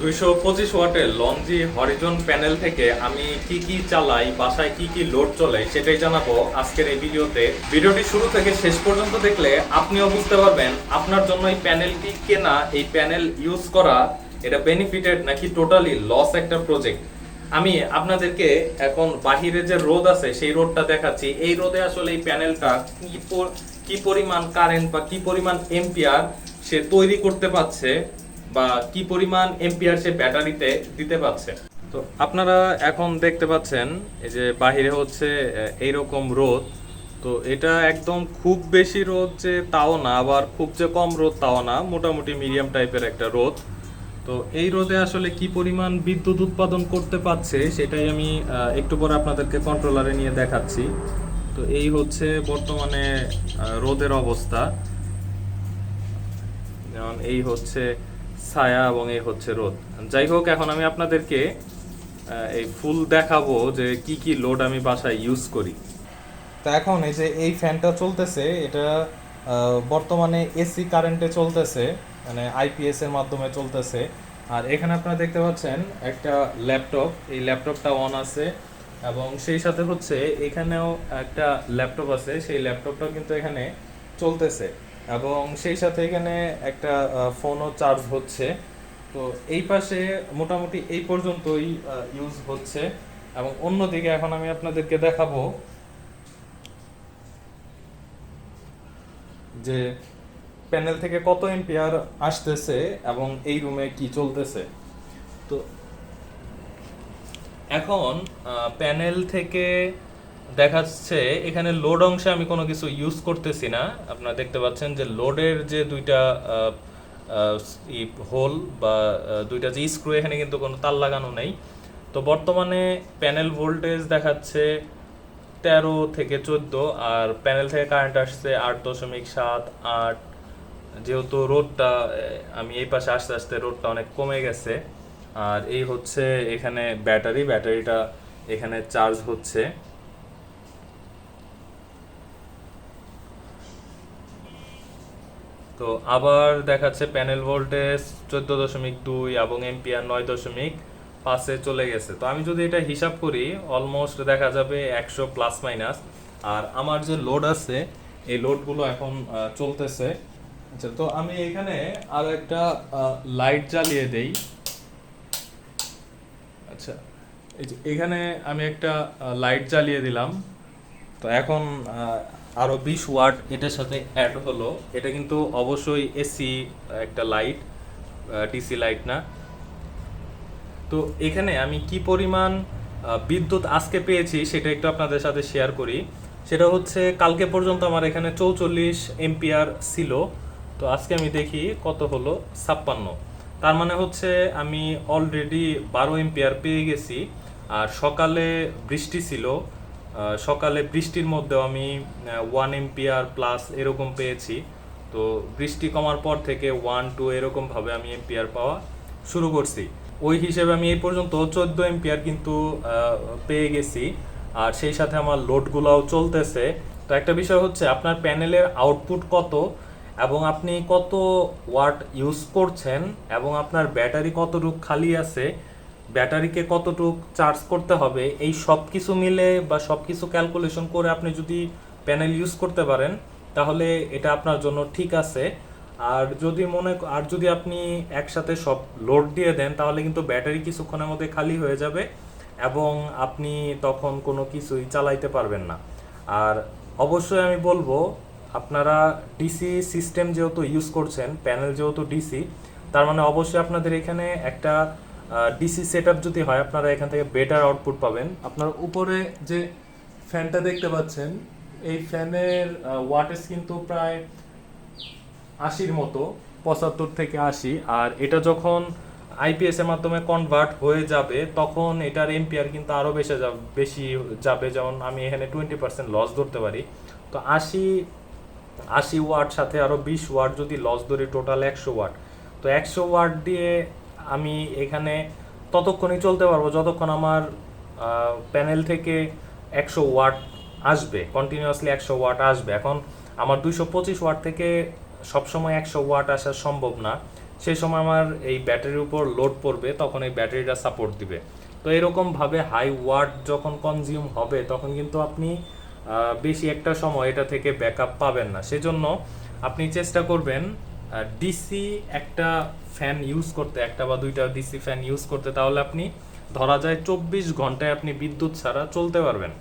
225 ওয়াটের Longi Harijan panel থেকে আমি কি কি চালাই, বাসায় কি কি লোড চলে সেটাই জানাবো আজকের এই ভিডিওতে। ভিডিওটি শুরু থেকে শেষ পর্যন্ত দেখলে আপনিও বুঝতে পারবেন আপনার জন্য এই প্যানেলটি কেনা, এই প্যানেল ইউজ করা এটা বেনিফিটেড নাকি টোটালি লস একটা প্রজেক্ট। আমি আপনাদেরকে এখন বাহিরে যে রোদ আছে সেই রোদটা দেখাচ্ছি। এই রোদে আসলে এই প্যানেলটা কি পরিমাণ কারেন্ট বা কি পরিমাণ এম্পিয়ার সে তৈরি করতে পারছে বা কি পরিমাণ এম্পিয়ার সে ব্যাটারিতে দিতে পারছে। তো আপনারা এখন দেখতে পাচ্ছেন এই যে বাহিরে হচ্ছে এইরকম রোদ। তো এটা একদম খুব বেশি রোদ যে তাও না, আবার খুব যে কম রোদ তাও না, মোটামুটি মিডিয়াম টাইপের একটা রোদ। তো এই রোদে আসলে কি পরিমাণ বিদ্যুৎ উৎপাদন করতে পারছে সেটাই আমি একটু পরে আপনাদেরকে কন্ট্রোলারে নিয়ে দেখাচ্ছি। তো এই হচ্ছে বর্তমানে রোদের অবস্থা। যেমন এই হচ্ছে ছায়া এবং এই হচ্ছে রোদ। যাই হোক, এখন আমি আপনাদেরকে এই ফুল দেখাবো যে কি কি লোড আমি বাসায় ইউজ করি। তো এখন এই যে এই ফ্যানটা চলতেছে, এটা বর্তমানে এসি কারেন্টে চলতেছে, মানে আইপিএস এর মাধ্যমে চলতেছে। আর এখানে আপনারা দেখতে পাচ্ছেন একটা ল্যাপটপ, এই ল্যাপটপটা অন আছে এবং সেই সাথে হচ্ছে এখানেও একটা ল্যাপটপ আছে, সেই ল্যাপটপটাও কিন্তু এখানে চলতেছে এবং সেই সাথে এখানে একটা ফোনও চার্জ হচ্ছে। তো এই পাশে মোটামুটি এই পর্যন্তই ইউজ হচ্ছে। এবং অন্যদিকে এখন আমি আপনাদেরকে দেখাবো যে প্যানেল থেকে কত এম্পিয়ার আসতেছে এবং এই রুমে কি চলতেছে। তো এখন প্যানেল থেকে দেখাচ্ছে এখানে লোড অংশে আমি কোনো কিছু ইউজ করতেছি না। আপনারা দেখতে পাচ্ছেন যে লোডের যে দুইটা হোল বা দুইটা যে স্ক্রু, এখানে কিন্তু কোনো তার লাগানো নেই। তো বর্তমানে প্যানেল ভোল্টেজ দেখাচ্ছে 13 থেকে 14, আর প্যানেল থেকে কারেন্ট আসছে 8.78। যেহেতু রোডটা আমি এই পাশে আস্তে আস্তে রোডটা অনেক কমে গেছে। আর এই হচ্ছে এখানে ব্যাটারিটা এখানে চার্জ হচ্ছে। তো আবার দেখাচ্ছে প্যানেল ভোল্টেজ 14.2 এবং এম্পিয়ার 9.5-এ চলে গেছে। তো আমি যদি এটা হিসাব করি অলমোস্ট দেখা যাবে 100 প্লাস মাইনাস। আর আমার যে লোড আছে এই লোডগুলো এখন চলতেছে। আচ্ছা, তো আমি এখানে আরো একটা লাইট জ্বালিয়ে দেই। আচ্ছা, এই যে এখানে আমি একটা লাইট জ্বালিয়ে দিলাম। তো এখন আরো 20 ওয়াট এটার সাথে অ্যাড হলো। এটা কিন্তু অবশ্যই এসি একটা লাইট, ডিসি লাইট না। তো এখানে আমি কি পরিমাণ বিদ্যুৎ আজকে পেয়েছি সেটা একটু আপনাদের সাথে শেয়ার করি। সেটা হচ্ছে কালকে পর্যন্ত আমার এখানে 44 এম্পিয়ার ছিল। তো আজকে আমি দেখি কত হলো, 56। তার মানে হচ্ছে আমি অলরেডি 12 এম্পিয়ার পেয়ে গেছি। আর সকালে বৃষ্টি ছিল, সকালে বৃষ্টির মধ্যেও আমি 1 এম্পিয়ার প্লাস এরকম পেয়েছি। তো বৃষ্টি কমার পর থেকে 1 2 এরকমভাবে আমি এম্পিয়ার পাওয়া শুরু করছি। ওই হিসেবে আমি এই পর্যন্ত 14 এম্পিয়ার কিন্তু পেয়ে গেছি। আর সেই সাথে আমার লোডগুলোও চলতেছে। তো একটা বিষয় হচ্ছে আপনার প্যানেলের আউটপুট কত এবং আপনি কত ওয়াট ইউজ করছেন এবং আপনার ব্যাটারি কতটুকু খালি আছে, ব্যাটারিকে কতটুক চার্জ করতে হবে, এই সব কিছু মিলে বা সব কিছু ক্যালকুলেশন করে আপনি যদি প্যানেল ইউজ করতে পারেন তাহলে এটা আপনার জন্য ঠিক আছে। আর যদি আপনি একসাথে সব লোড দিয়ে দেন তাহলে কিন্তু ব্যাটারি কিছুক্ষণের মধ্যে খালি হয়ে যাবে এবং আপনি তখন কোনো কিছুই চালাইতে পারবেন না। আর অবশ্যই আমি বলবো আপনারা ডিসি সিস্টেম যেহেতু ইউজ করছেন, প্যানেল যেহেতু ডিসি, তার মানে অবশ্যই আপনাদের এখানে একটা ডিসি সেটআপ যদি হয় আপনারা এখান থেকে বেটার আউটপুট পাবেন। আপনার উপরে যে ফ্যানটা দেখতে পাচ্ছেন এই ফ্যানের ওয়াটেজ কিন্তু প্রায় 80-র মতো, 75 থেকে 80। আর এটা যখন আইপিএস এর মাধ্যমে কনভার্ট হয়ে যাবে তখন এটার এম্পিয়ার কিন্তু আরো বেশি যাবে। যেমন আমি এখানে 20% লস ধরতে পারি। তো 80 ওয়াট সাথে আরো 20 ওয়াট যদি লস ধরি, টোটাল 100 ওয়াট। তো 100 ওয়াট দিয়ে আমি এখানে ততক্ষণই চলতে পারবো যতক্ষণ আমার প্যানেল থেকে 100 ওয়াট আসবে, কন্টিনিউয়াসলি 100 ওয়াট আসবে। এখন আমার 225 ওয়াট থেকে সবসময় 100 ওয়াট আসা সম্ভব না। সেই সময় আমার এই ব্যাটারির উপর লোড পড়বে, তখন এই ব্যাটারিটা সাপোর্ট দিবে। তো এরকমভাবে হাই ওয়াট যখন কনজিউম হবে তখন কিন্তু আপনি বেশি একটা সময় এটা থেকে ব্যাকআপ পাবেন না। সেজন্য আপনি চেষ্টা করবেন ডিসি একটা ফ্যান ইউজ করতে, একটা বা দুইটা ডিসি ফ্যান ইউজ করতে, তাহলে আপনি ধরা যায় 24 ঘন্টায় আপনি বিদ্যুৎ ছাড়া চলতে পারবেন।